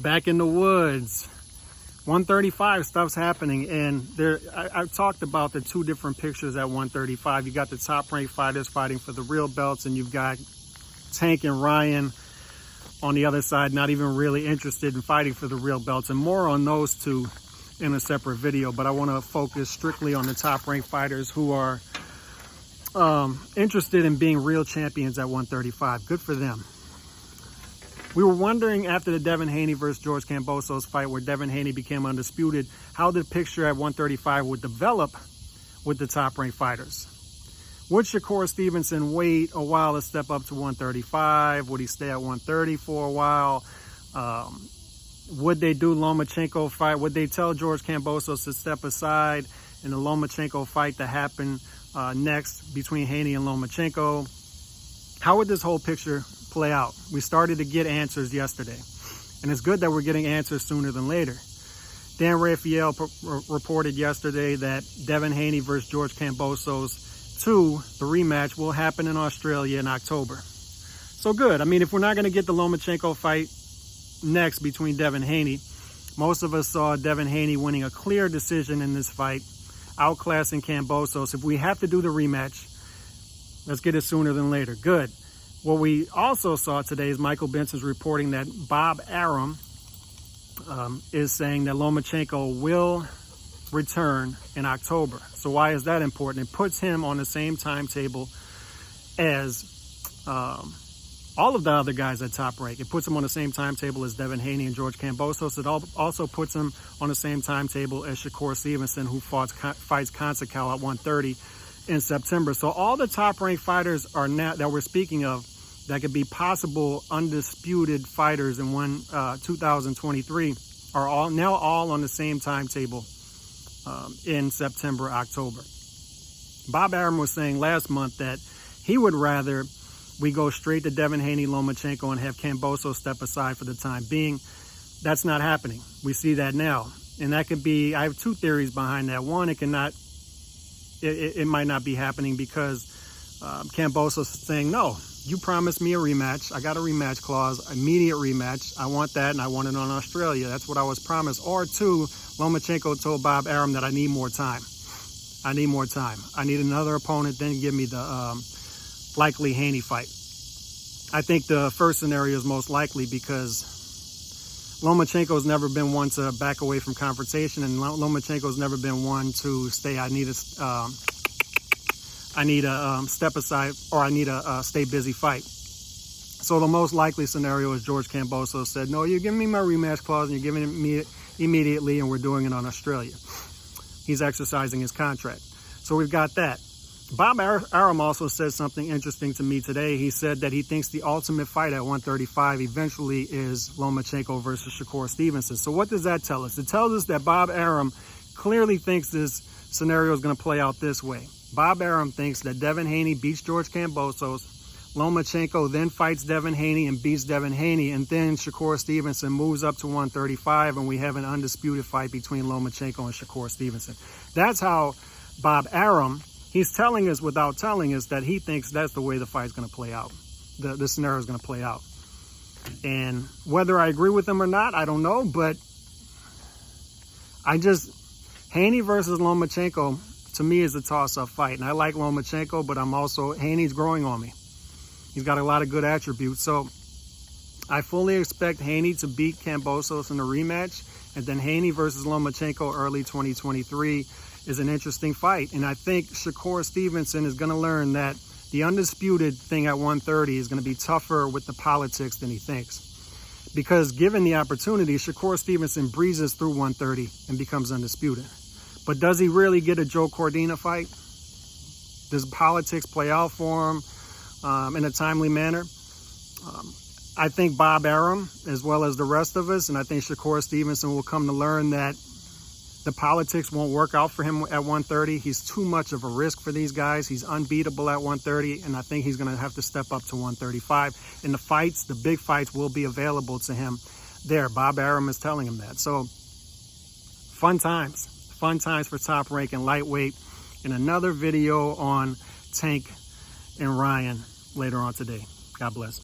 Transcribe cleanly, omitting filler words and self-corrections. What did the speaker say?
Back in the woods. 135 stuff's happening, and I talked about the two different pictures at 135. You got the top ranked fighters fighting for the real belts, and you've got Tank and Ryan on the other side, not even really interested in fighting for the real belts, and more on those two in a separate video. But I want to focus strictly on the top ranked fighters who are interested in being real champions at 135. Good for them. We were wondering after the Devin Haney versus George Kambosos fight, where Devin Haney became undisputed, how the picture at 135 would develop with the top-ranked fighters. Would Shakur Stevenson wait a while to step up to 135? Would he stay at 130 for a while? Would they do Lomachenko fight? Would they tell George Kambosos to step aside in the Lomachenko fight to happen next between Haney and Lomachenko? How would this whole picture play out? We started to get answers yesterday, and it's good that we're getting answers sooner than later. Dan Raphael reported yesterday that Devin Haney versus George Kambosos 2, the rematch, will happen in Australia in October. So good. I mean, if we're not going to get the Lomachenko fight next between Devin Haney, most of us saw Devin Haney winning a clear decision in this fight, outclassing Kambosos. If we have to do the rematch, let's get it sooner than later. Good. What we also saw today is Michael Benson's reporting that Bob Arum is saying that Lomachenko will return in October. So why is that important? It puts him on the same timetable as all of the other guys at Top Rank. It puts him on the same timetable as Devin Haney and George Kambosos. It also puts him on the same timetable as Shakur Stevenson, who fights Konsakow at 130 in September. So all the top-ranked fighters are now that we're speaking of that could be possible undisputed fighters in 2023 are all on the same timetable in September, October. Bob Arum was saying last month that he would rather we go straight to Devin Haney, Lomachenko, and have Kambosos step aside for the time being. That's not happening. We see that now, and that could be. I have two theories behind that. One, it might not be happening because Kambosos is saying, no, you promised me a rematch. I got a rematch clause, immediate rematch. I want that, and I want it on Australia. That's what I was promised. Or two, Lomachenko told Bob Arum that I need more time. I need more time. I need another opponent, then give me the likely Haney fight. I think the first scenario is most likely because Lomachenko's never been one to back away from confrontation, and Lomachenko's never been one to stay. I need a step aside, or I need a stay busy fight. So the most likely scenario is George Kambosos said, no, you're giving me my rematch clause and you're giving it me immediately, and we're doing it on Australia. He's exercising his contract. So we've got that. Bob Arum also said something interesting to me today. He said that he thinks the ultimate fight at 135 eventually is Lomachenko versus Shakur Stevenson. So what does that tell us? It tells us that Bob Arum clearly thinks this scenario is going to play out this way. Bob Arum thinks that Devin Haney beats George Kambosos, Lomachenko then fights Devin Haney and beats Devin Haney, and then Shakur Stevenson moves up to 135, and we have an undisputed fight between Lomachenko and Shakur Stevenson. That's how Bob Arum, he's telling us without telling us that he thinks that's the way the fight's going to play out. The scenario is going to play out. And whether I agree with him or not, I don't know, but Haney versus Lomachenko, to me, is a toss-up fight. And I like Lomachenko, but Haney's growing on me. He's got a lot of good attributes. So I fully expect Haney to beat Kambosos in a rematch. And then Haney versus Lomachenko early 2023 is an interesting fight. And I think Shakur Stevenson is going to learn that the undisputed thing at 130 is going to be tougher with the politics than he thinks. Because given the opportunity, Shakur Stevenson breezes through 130 and becomes undisputed. But does he really get a Joe Cordina fight? Does politics play out for him in a timely manner? I think Bob Arum, as well as the rest of us, and I think Shakur Stevenson will come to learn that the politics won't work out for him at 130. He's too much of a risk for these guys. He's unbeatable at 130, and I think he's going to have to step up to 135. And the big fights will be available to him there. Bob Arum is telling him that. So fun times. Fun times for Top Rank and lightweight, in another video on Tank and Ryan later on today. God bless.